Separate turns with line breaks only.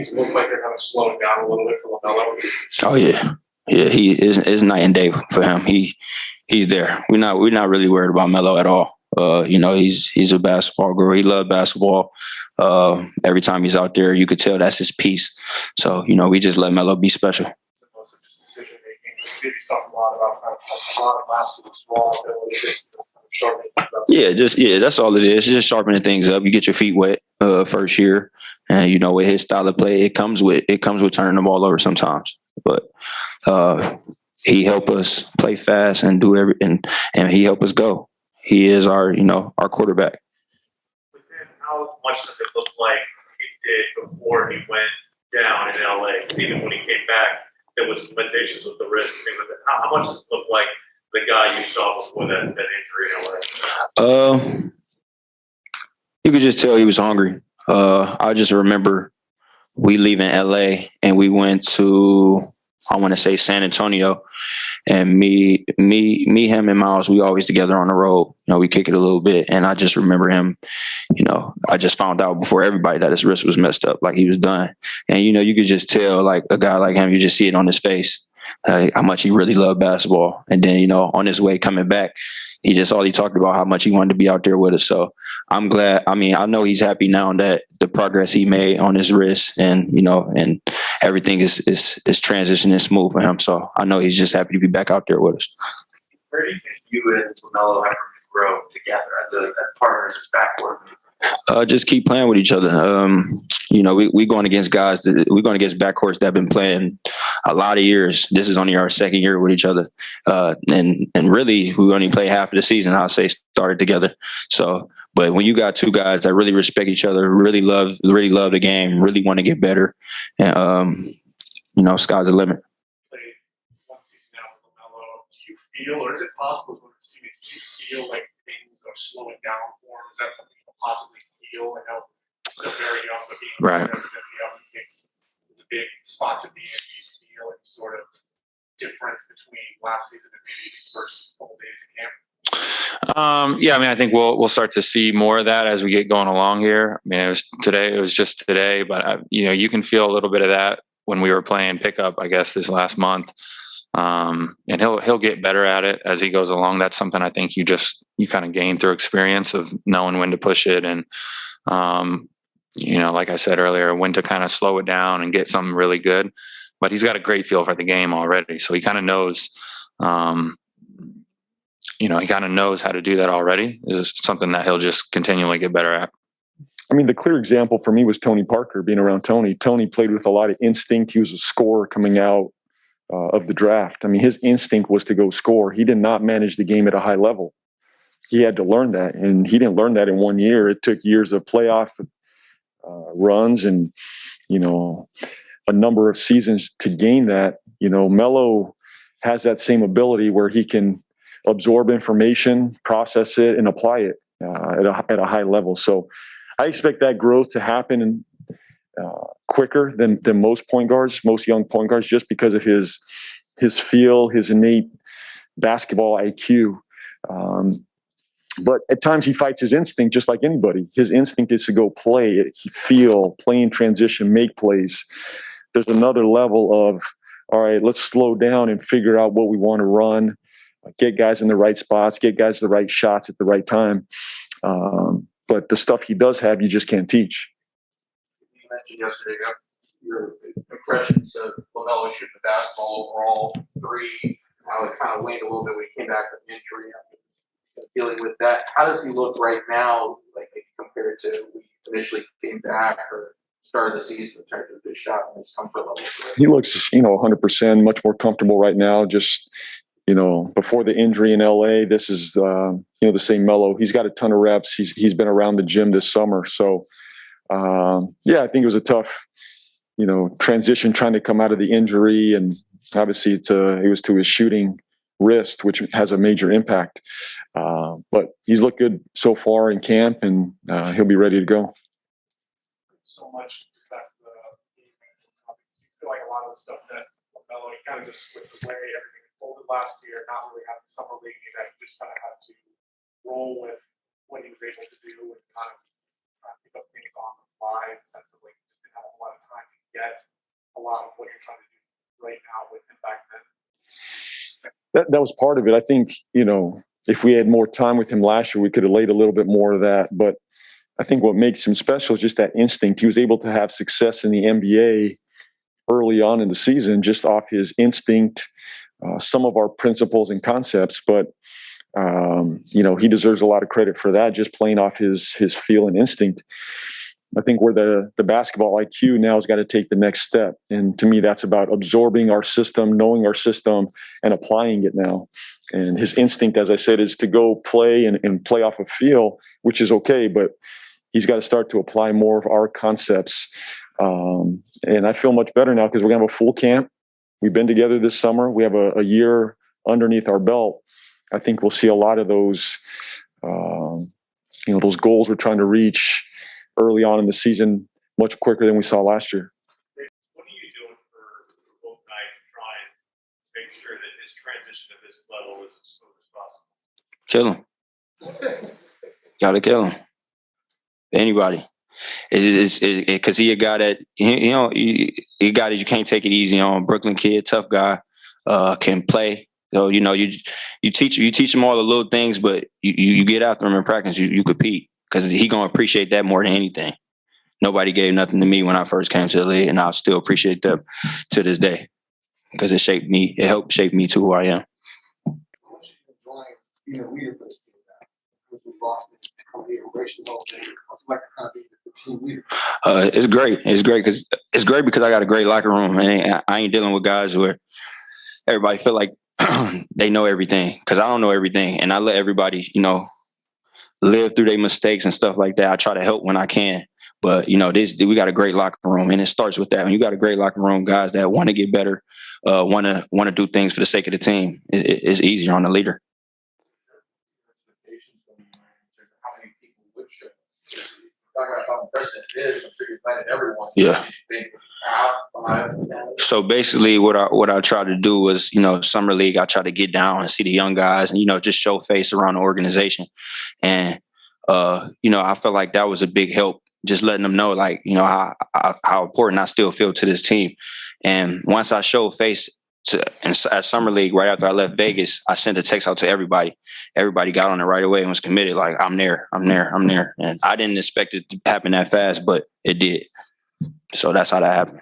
things look like they're kind of slowing down a little bit for LaMelo?
Oh yeah, he is night and day for him. He's there. We're not really worried about Melo at all. He's a basketball girl. He loves basketball. Every time he's out there, you could tell that's his piece. So we just let Melo be special.
Most of his decision making. He's talking a lot about kind of a smart basketball ability.
Yeah, that's all it is. It's just sharpening things up. You get your feet wet first year, and with his style of play, it comes with turning the ball over sometimes. But he helped us play fast and do everything, and he helped us go. He is our quarterback.
But then, how much does it look like he did before he went down in LA? Because even when he came back, there was some limitations with the wrist. How much does it look like the guy you saw before that injury in LA?
You could just tell he was hungry. I just remember we leaving LA and we went to, I want to say, San Antonio, and me, him, and Miles, we always together on the road. We kick it a little bit, and I just remember him. I just found out before everybody that his wrist was messed up, like he was done. And you could just tell, like a guy like him, you just see it on his face, how much he really loved basketball. And then on his way coming back, he talked about how much he wanted to be out there with us. So I'm glad. I mean, I know he's happy now that the progress he made on his wrist and everything is transitioning smooth for him. So I know he's just happy to be back out there with us.
Where do you think you and LaMelo have to grow together as partners, as backcourt?
Just keep playing with each other. We going against guys. We're going against backcourts that have been playing a lot of years. This is only our second year with each other, and really we only play half of the season. I'll say started together. So, but when you got two guys that really respect each other, really love the game, really want to get better, and sky's the limit.
One season now with LaMelo, do you feel, or is it possible for his teammates to feel like things are slowing down for him? Is that something you can possibly feel? I know he's still very young, but being
right.
It's a big spot to be in. Do you feel any sort of difference between last season and maybe these first couple days of camp?
Yeah, I mean, I think we'll start to see more of that as we get going along here. I mean, it was just today, but you can feel a little bit of that when we were playing pickup, I guess, this last month. And he'll get better at it as he goes along. That's something I think you kind of gain through experience of knowing when to push it and, like I said earlier, when to kind of slow it down and get something really good. But he's got a great feel for the game already, so he kind of knows. He kind of knows how to do that already. Is something that he'll just continually get better at.
I mean, the clear example for me was Tony Parker. Being around Tony played with a lot of instinct. He was a scorer coming out of the draft. I mean, his instinct was to go score. He did not manage the game at a high level. He had to learn that, and he didn't learn that in 1 year. It took years of playoff runs and a number of seasons to gain that. Melo has that same ability where he can absorb information, process it, and apply it at a high level. So I expect that growth to happen quicker than most point guards, most young point guards, just because of his feel, his innate basketball IQ. But at times he fights his instinct just like anybody. His instinct is to go play, play in transition, make plays. There's another level of, all right, let's slow down and figure out what we want to run, get guys in the right spots, get guys the right shots at the right time. But the stuff he does have, you just can't teach.
You mentioned yesterday your impressions of LaMelo shooting the basketball overall, three, how it kind of waned a little bit when he came back from injury. Dealing with that, how does he look right now, like compared to when he initially came back or started the season in terms of his shot and his comfort level?
He looks, 100% much more comfortable right now. Just, before the injury in LA, this is, the same Melo. He's got a ton of reps. He's been around the gym this summer. So, I think it was a tough, transition trying to come out of the injury, and obviously it was to his shooting wrist, which has a major impact. But he's looked good so far in camp, and he'll be ready to go.
So much that I feel like a lot of the stuff that LaMelo, he kind of just switched away everything unfolded last year, not really having summer league, that he just kind of had to roll with what he was able to do and kind of pick up things on the fly in the sense of like just
didn't have a lot of time to get a lot of what you're trying to do right now with him back then?
That was part of it. I think, if we had more time with him last year, we could have laid a little bit more of that. But I think what makes him special is just that instinct. He was able to have success in the NBA early on in the season just off his instinct, some of our principles and concepts. But, he deserves a lot of credit for that, just playing off his feel and instinct. I think where the basketball IQ now has got to take the next step. And to me, that's about absorbing our system, knowing our system, and applying it now. And his instinct, as I said, is to go play and play off a feel, which is okay, but he's got to start to apply more of our concepts. And I feel much better now because we're going to have a full camp. We've been together this summer. We have a year underneath our belt. I think we'll see a lot of those, those goals we're trying to reach early on in the season much quicker than we saw last year.
What are you doing for both guys to try and make sure that his transition to this level is as smooth as possible?
Kill him. Gotta kill him. Anybody. It's because he a guy that he a guy that you can't take it easy on. Brooklyn kid, tough guy, can play. So you teach him all the little things, but you get after him in practice. You compete because he gonna appreciate that more than anything. Nobody gave nothing to me when I first came to the league, and I still appreciate them to this day because it shaped me. It helped shape me to who I am.
Being a leader for this team now, because we lost it, become the racial thing. What's it like to kind of be the team leader?
It's great. It's great because I got a great locker room, and I ain't dealing with guys where everybody feel like they know everything because I don't know everything, and I let everybody, live through their mistakes and stuff like that. I try to help when I can, but we got a great locker room, and it starts with that. When you got a great locker room, guys that want to get better, want to do things for the sake of the team, it's easier on the leader.
How many people would show? Talking about how impressive it is, I'm sure you're planning everyone.
Yeah.
Think, 5, 10.
So basically what I try to do was, summer league, I try to get down and see the young guys and, just show face around the organization. And, I felt like that was a big help, just letting them know, like, how important I still feel to this team. And once I showed face at summer league, right after I left Vegas, I sent a text out to everybody. Everybody got on it right away and was committed. Like, I'm there. And I didn't expect it to happen that fast, but it did. So that's how that happened.